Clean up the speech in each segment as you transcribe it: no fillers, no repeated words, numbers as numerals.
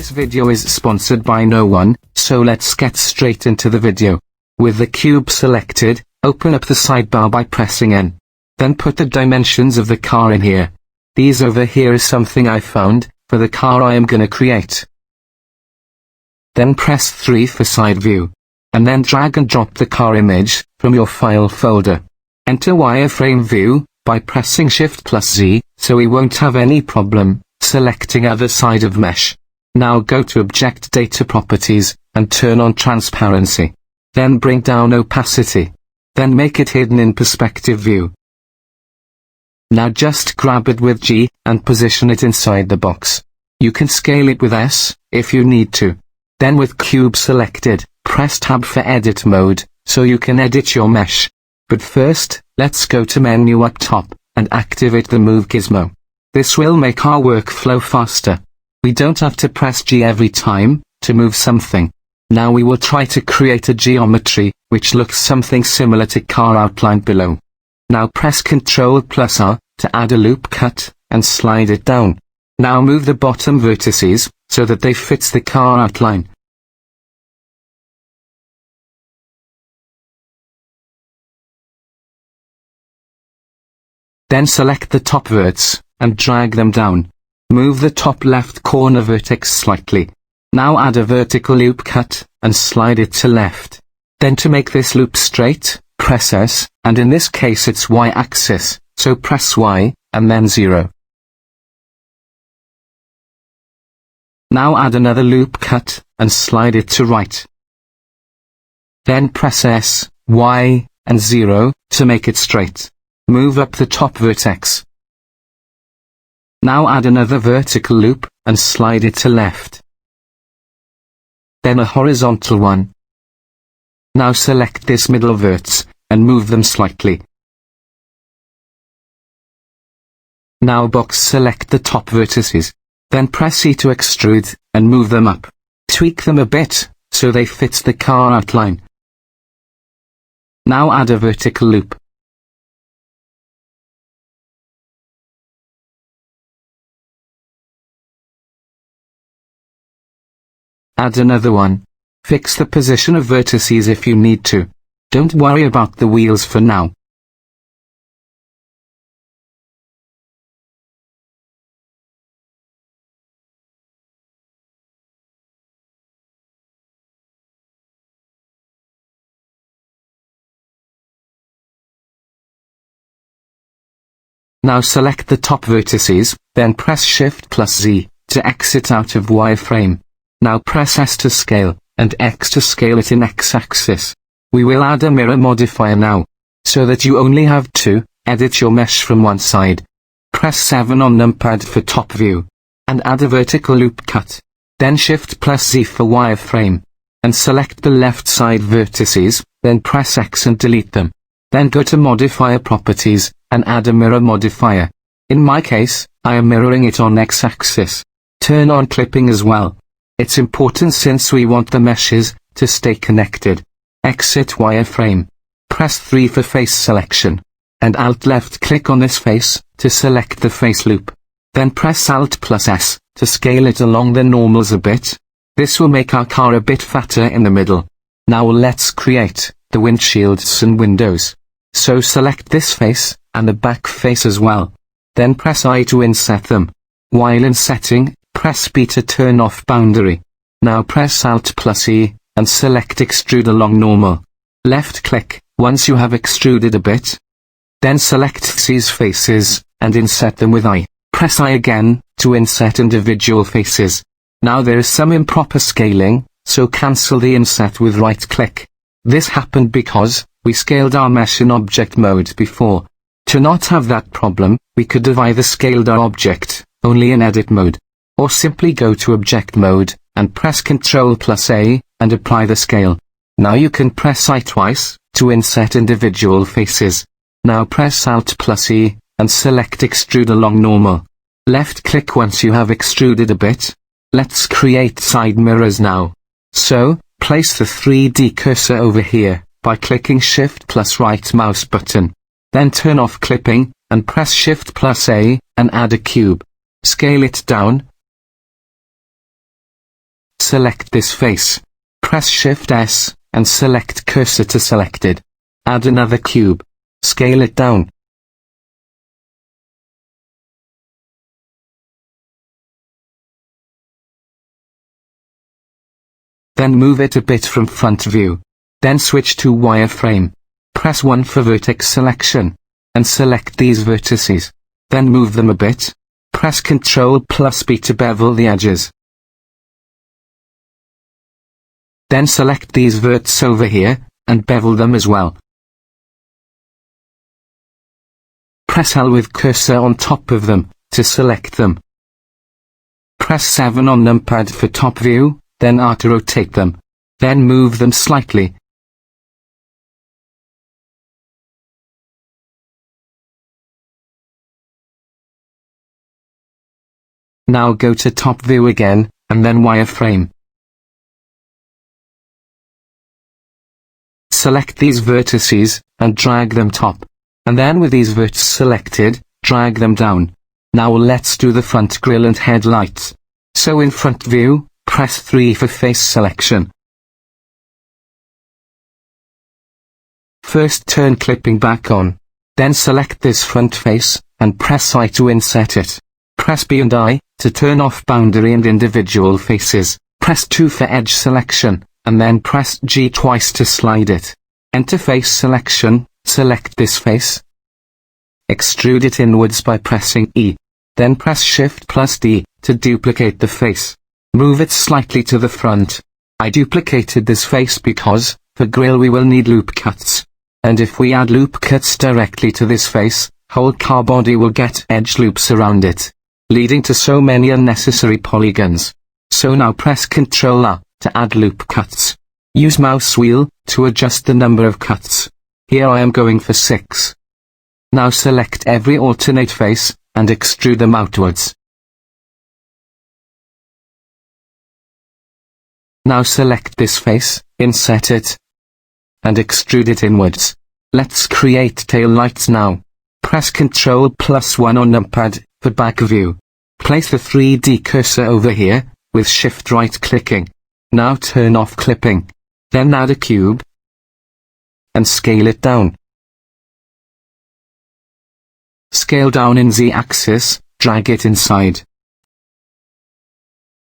This video is sponsored by no one, so let's get straight into the video. With the cube selected, open up the sidebar by pressing N. Then put the dimensions of the car in here. These over here is something I found, for the car I am gonna create. Then press 3 for side view. And then drag and drop the car image, from your file folder. Enter wireframe view, by pressing Shift+Z, so we won't have any problem, selecting other side of mesh. Now go to Object Data Properties, and turn on Transparency. Then bring down Opacity. Then make it hidden in Perspective View. Now just grab it with G, and position it inside the box. You can scale it with S, if you need to. Then with Cube selected, press Tab for Edit Mode, so you can edit your mesh. But first, let's go to Menu up top, and activate the Move gizmo. This will make our workflow faster. We don't have to press G every time, to move something. Now we will try to create a geometry, which looks something similar to car outlined below. Now press Ctrl+R, to add a loop cut, and slide it down. Now move the bottom vertices, so that they fit the car outline. Then select the top verts, and drag them down. Move the top left corner vertex slightly. Now add a vertical loop cut, and slide it to left. Then to make this loop straight, press S, and in this case it's Y-axis, so press Y, and then 0. Now add another loop cut, and slide it to right. Then press S, Y, and 0, to make it straight. Move up the top vertex. Now add another vertical loop, and slide it to left. Then a horizontal one. Now select this middle verts, and move them slightly. Now box select the top vertices. Then press E to extrude, and move them up. Tweak them a bit, so they fit the car outline. Now add a vertical loop. Add another one. Fix the position of vertices if you need to. Don't worry about the wheels for now. Now select the top vertices, then press Shift+Z, to exit out of wireframe. Now press S to scale, and X to scale it in X-axis. We will add a mirror modifier now, so that you only have to edit your mesh from one side. Press 7 on numpad for top view, and add a vertical loop cut. Then Shift+Z for wireframe, and select the left side vertices, then press X and delete them. Then go to Modifier Properties, and add a mirror modifier. In my case, I am mirroring it on X-axis. Turn on clipping as well. It's important since we want the meshes to stay connected. Exit wireframe. Press 3 for face selection. And Alt left click on this face, to select the face loop. Then press Alt+S, to scale it along the normals a bit. This will make our car a bit fatter in the middle. Now let's create the windshields and windows. So select this face, and the back face as well. Then press I to inset them. While insetting, press B to turn off boundary. Now press Alt+E, and select extrude along normal. Left click, once you have extruded a bit. Then select these faces, and inset them with I. Press I again, to inset individual faces. Now there is some improper scaling, so cancel the inset with right click. This happened because we scaled our mesh in object mode before. To not have that problem, we could have either scaled our object, only in edit mode. Or simply go to object mode, and press Ctrl+A, and apply the scale. Now you can press I twice, to inset individual faces. Now press Alt+E, and select extrude along normal. Left click once you have extruded a bit. Let's create side mirrors now. So, place the 3D cursor over here, by clicking Shift plus right mouse button. Then turn off clipping, and press Shift+A, and add a cube. Scale it down. Select this face. Press Shift S, and select cursor to selected. Add another cube. Scale it down. Then move it a bit from front view. Then switch to wireframe. Press 1 for vertex selection. And select these vertices. Then move them a bit. Press Ctrl+B to bevel the edges. Then select these verts over here, and bevel them as well. Press L with cursor on top of them, to select them. Press 7 on numpad for top view, then R to rotate them. Then move them slightly. Now go to top view again, and then wireframe. Select these vertices, and drag them top. And then with these verts selected, drag them down. Now let's do the front grille and headlights. So in front view, press 3 for face selection. First turn clipping back on. Then select this front face, and press I to inset it. Press B and I, to turn off boundary and individual faces. Press 2 for edge selection, and then press G twice to slide it. Enter face selection, select this face. Extrude it inwards by pressing E. Then press Shift+D, to duplicate the face. Move it slightly to the front. I duplicated this face because, for grille we will need loop cuts. And if we add loop cuts directly to this face, whole car body will get edge loops around it, leading to so many unnecessary polygons. So now press Ctrl+R, to add loop cuts. Use mouse wheel, to adjust the number of cuts. Here I am going for 6. Now select every alternate face, and extrude them outwards. Now select this face, inset it, and extrude it inwards. Let's create tail lights now. Press Ctrl+1 on numpad, for back view. Place the 3D cursor over here, with shift right clicking. Now turn off clipping. Then add a cube, and scale it down. Scale down in Z-axis, drag it inside.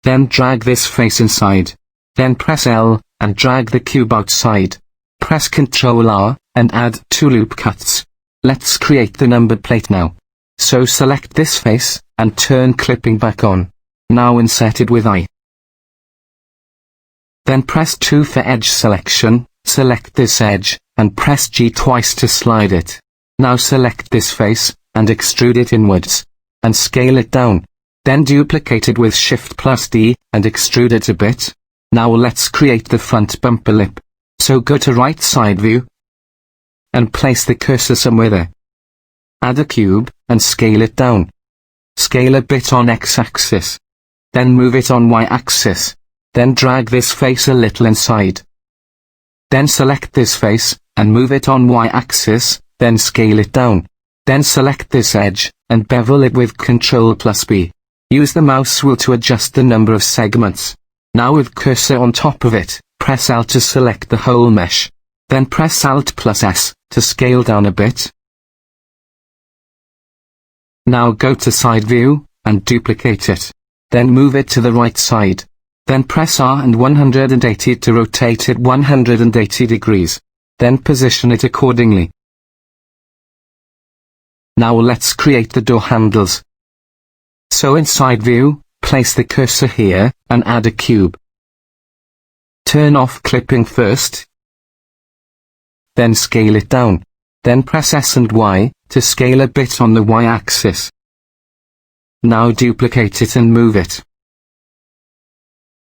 Then drag this face inside. Then press L, and drag the cube outside. Press Ctrl+R, and add 2 loop cuts. Let's create the numbered plate now. So select this face, and turn clipping back on. Now inset it with I. Then press 2 for edge selection, select this edge, and press G twice to slide it. Now select this face, and extrude it inwards. And scale it down. Then duplicate it with Shift+D, and extrude it a bit. Now let's create the front bumper lip. So go to right side view, and place the cursor somewhere there. Add a cube, and scale it down. Scale a bit on X-axis. Then move it on Y-axis. Then drag this face a little inside. Then select this face, and move it on Y-axis, then scale it down. Then select this edge, and bevel it with Ctrl+B. Use the mouse wheel to adjust the number of segments. Now with cursor on top of it, press Alt to select the whole mesh. Then press Alt+S, to scale down a bit. Now go to side view, and duplicate it. Then move it to the right side. Then press R and 180 to rotate it 180 degrees. Then position it accordingly. Now let's create the door handles. So in side view, place the cursor here, and add a cube. Turn off clipping first. Then scale it down. Then press S and Y, to scale a bit on the Y-axis. Now duplicate it and move it.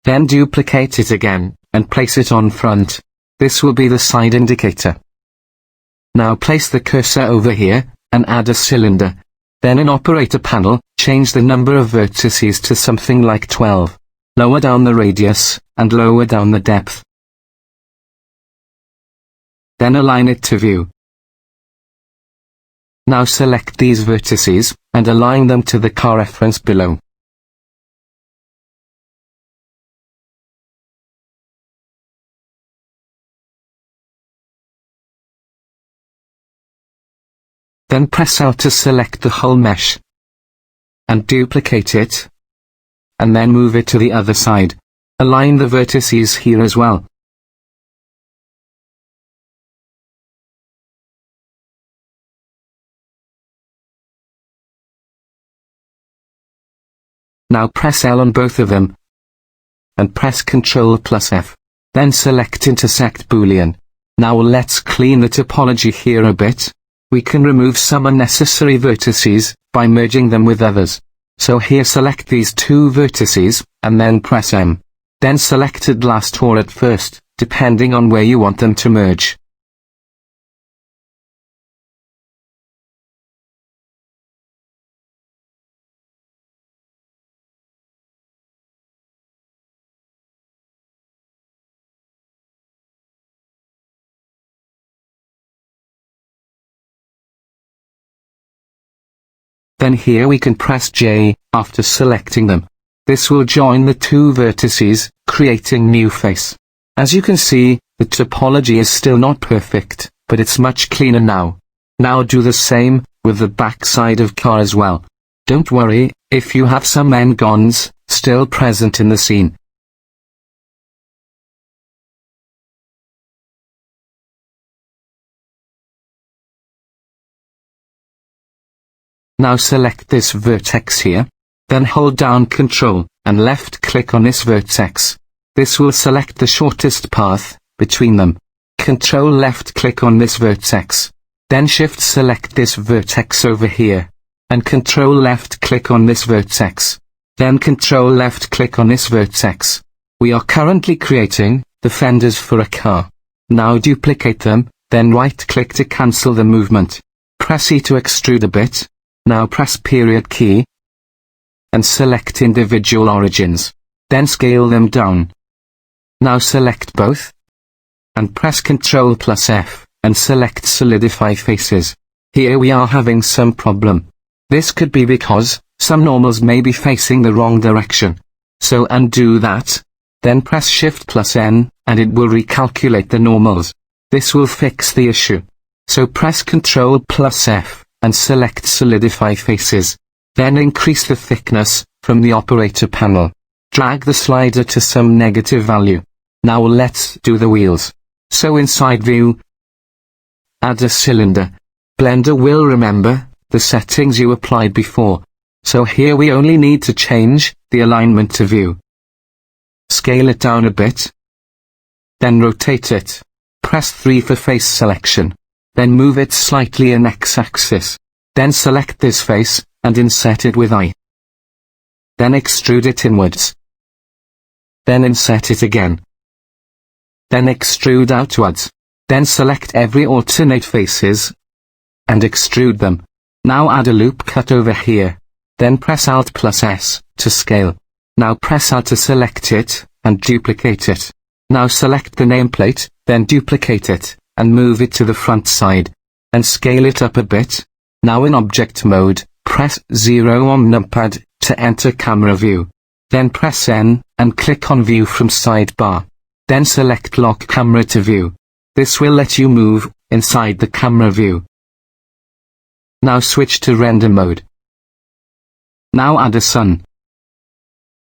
Then duplicate it again, and place it on front. This will be the side indicator. Now place the cursor over here, and add a cylinder. Then in operator panel, change the number of vertices to something like 12. Lower down the radius, and lower down the depth. Then align it to view. Now select these vertices, and align them to the car reference below. Then press L to select the whole mesh. And duplicate it. And then move it to the other side. Align the vertices here as well. Now press L on both of them. And press Ctrl plus F. Then select Intersect Boolean. Now let's clean the topology here a bit. We can remove some unnecessary vertices by merging them with others. So here select these two vertices, and then press M. Then select at last or at first, depending on where you want them to merge. Then here we can press J, after selecting them. This will join the two vertices, creating new face. As you can see, the topology is still not perfect, but it's much cleaner now. Now do the same, with the back side of car as well. Don't worry, if you have some n-gons, still present in the scene. Now select this vertex here. Then hold down Ctrl, and left click on this vertex. This will select the shortest path between them. Ctrl left click on this vertex. Then Shift select this vertex over here. And Ctrl left click on this vertex. Then Ctrl left click on this vertex. We are currently creating the fenders for a car. Now duplicate them, then right click to cancel the movement. Press E to extrude a bit. Now press period key. And select individual origins. Then scale them down. Now select both. And press Ctrl plus F, and select solidify faces. Here we are having some problem. This could be because some normals may be facing the wrong direction. So undo that. Then press Shift plus N, and it will recalculate the normals. This will fix the issue. So press Ctrl plus F, and select solidify faces. Then increase the thickness from the operator panel. Drag the slider to some negative value. Now let's do the wheels. So inside view, add a cylinder. Blender will remember the settings you applied before. So here we only need to change the alignment to view. Scale it down a bit. Then rotate it. Press 3 for face selection. Then move it slightly in X-axis. Then select this face, and inset it with I. Then extrude it inwards. Then inset it again. Then extrude outwards. Then select every alternate faces, and extrude them. Now add a loop cut over here. Then press Alt plus S, to scale. Now press Alt to select it, and duplicate it. Now select the nameplate, then duplicate it, and move it to the front side. And scale it up a bit. Now in object mode, press 0 on numpad, to enter camera view. Then press N, and click on view from sidebar. Then select lock camera to view. This will let you move inside the camera view. Now switch to render mode. Now add a sun.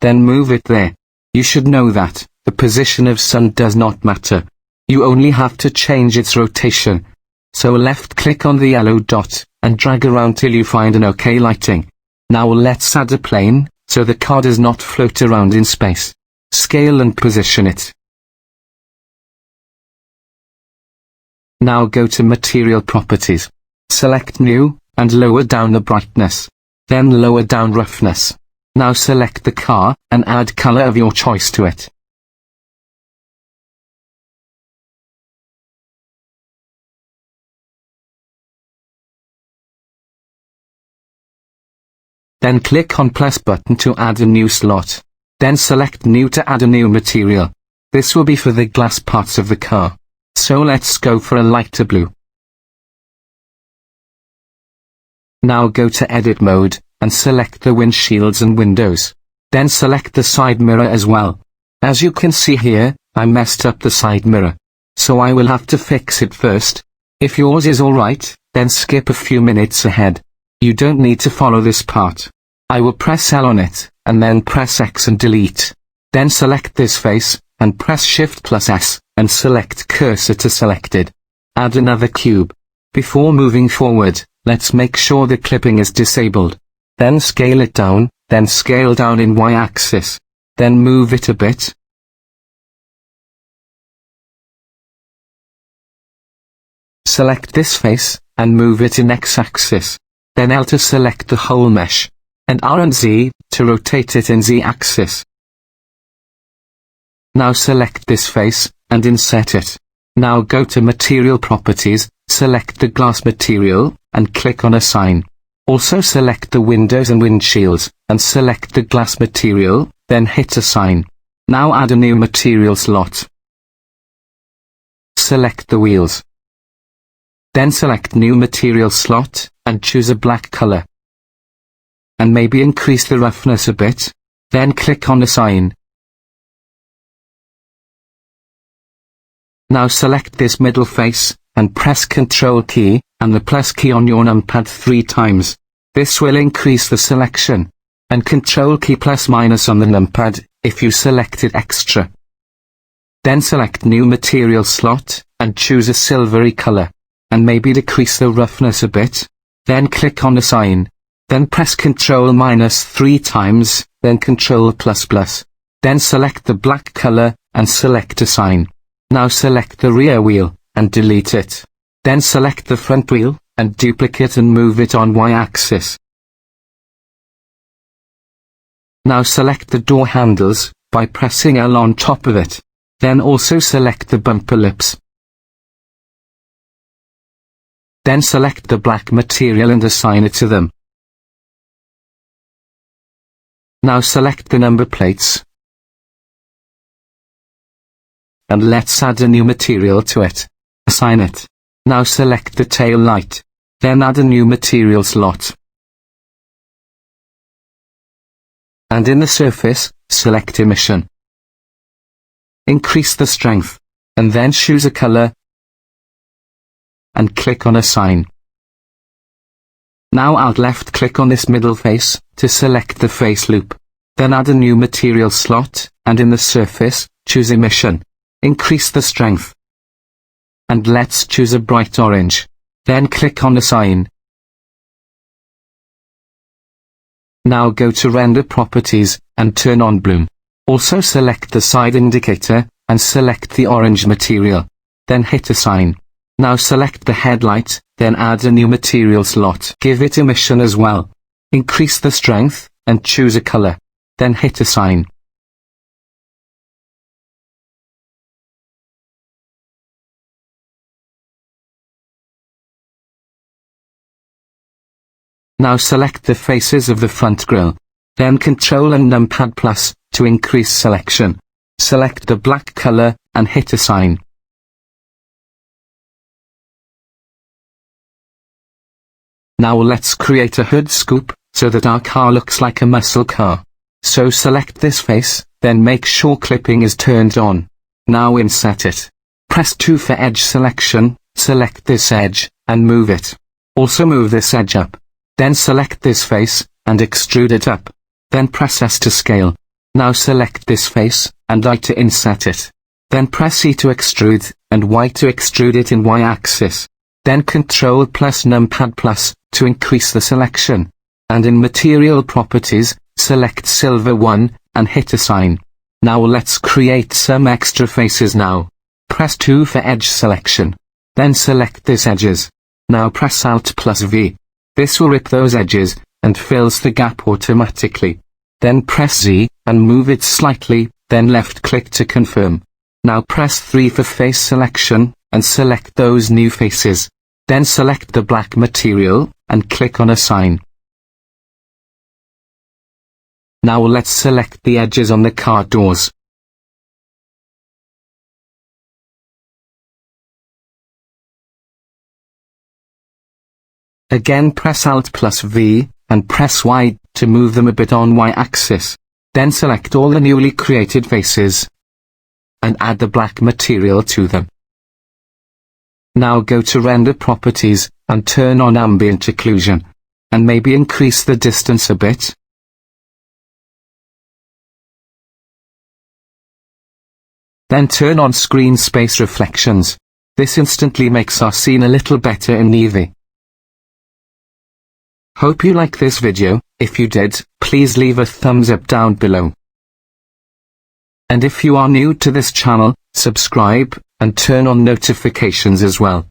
Then move it there. You should know that the position of sun does not matter. You only have to change its rotation. So left click on the yellow dot, and drag around till you find an OK lighting. Now let's add a plane, so the car does not float around in space. Scale and position it. Now go to Material Properties. Select New, and lower down the brightness. Then lower down roughness. Now select the car, and add color of your choice to it. Then click on plus button to add a new slot. Then select New to add a new material. This will be for the glass parts of the car. So let's go for a lighter blue. Now go to Edit mode, and select the windshields and windows. Then select the side mirror as well. As you can see here, I messed up the side mirror. So I will have to fix it first. If yours is alright, then skip a few minutes ahead. You don't need to follow this part. I will press L on it, and then press X and delete. Then select this face, and press Shift plus S, and select cursor to selected. Add another cube. Before moving forward, let's make sure the clipping is disabled. Then scale it down, then scale down in Y-axis. Then move it a bit. Select this face, and move it in X-axis. Then L to select the whole mesh. And R and Z, to rotate it in Z-axis. Now select this face, and inset it. Now go to Material Properties, select the glass material, and click on Assign. Also select the windows and windshields, and select the glass material, then hit Assign. Now add a new material slot. Select the wheels. Then select New Material Slot, and choose a black color. And maybe increase the roughness a bit. Then click on Assign. Now select this middle face, and press Ctrl key, and the plus key on your numpad 3 times. This will increase the selection. And Ctrl key plus minus on the numpad, if you selected extra. Then select New Material Slot, and choose a silvery color. And maybe decrease the roughness a bit. Then click on Assign. Then press Ctrl minus 3 times, then Ctrl plus plus. Then select the black color, and select Assign. Now select the rear wheel, and delete it. Then select the front wheel, and duplicate and move it on Y-axis. Now select the door handles, by pressing L on top of it. Then also select the bumper lips. Then select the black material and assign it to them. Now select the number plates. And let's add a new material to it. Assign it. Now select the tail light. Then add a new material slot. And in the surface, select emission. Increase the strength. And then choose a color. And click on Assign. Now I'll left click on this middle face, to select the face loop. Then add a new material slot, and in the surface, choose emission. Increase the strength. And let's choose a bright orange. Then click on Assign. Now go to Render Properties, and turn on Bloom. Also select the side indicator, and select the orange material. Then hit Assign. Now select the headlight, then add a new material slot. Give it emission as well. Increase the strength, and choose a color. Then hit Assign. Now select the faces of the front grille. Then Ctrl and numpad plus, to increase selection. Select the black color, and hit Assign. Now let's create a hood scoop, so that our car looks like a muscle car. So select this face, then make sure clipping is turned on. Now inset it. Press 2 for edge selection, select this edge, and move it. Also move this edge up. Then select this face, and extrude it up. Then press S to scale. Now select this face, and I to inset it. Then press E to extrude, and Y to extrude it in Y-axis. Then Ctrl plus numpad plus, to increase the selection. And in Material Properties, select Silver 1, and hit Assign. Now let's create some extra faces now. Press 2 for edge selection. Then select this edges. Now press Alt plus V. This will rip those edges, and fills the gap automatically. Then press Z, and move it slightly, then left click to confirm. Now press 3 for face selection, and select those new faces. Then select the black material, and click on Assign. Now let's select the edges on the car doors. Again press Alt plus V, and press Y, to move them a bit on Y-axis. Then select all the newly created faces, and add the black material to them. Now go to Render Properties, and turn on Ambient Occlusion. And maybe increase the distance a bit. Then turn on Screen Space Reflections. This instantly makes our scene a little better in Eevee. Hope you like this video. If you did, please leave a thumbs up down below. And if you are new to this channel, subscribe, and turn on notifications as well.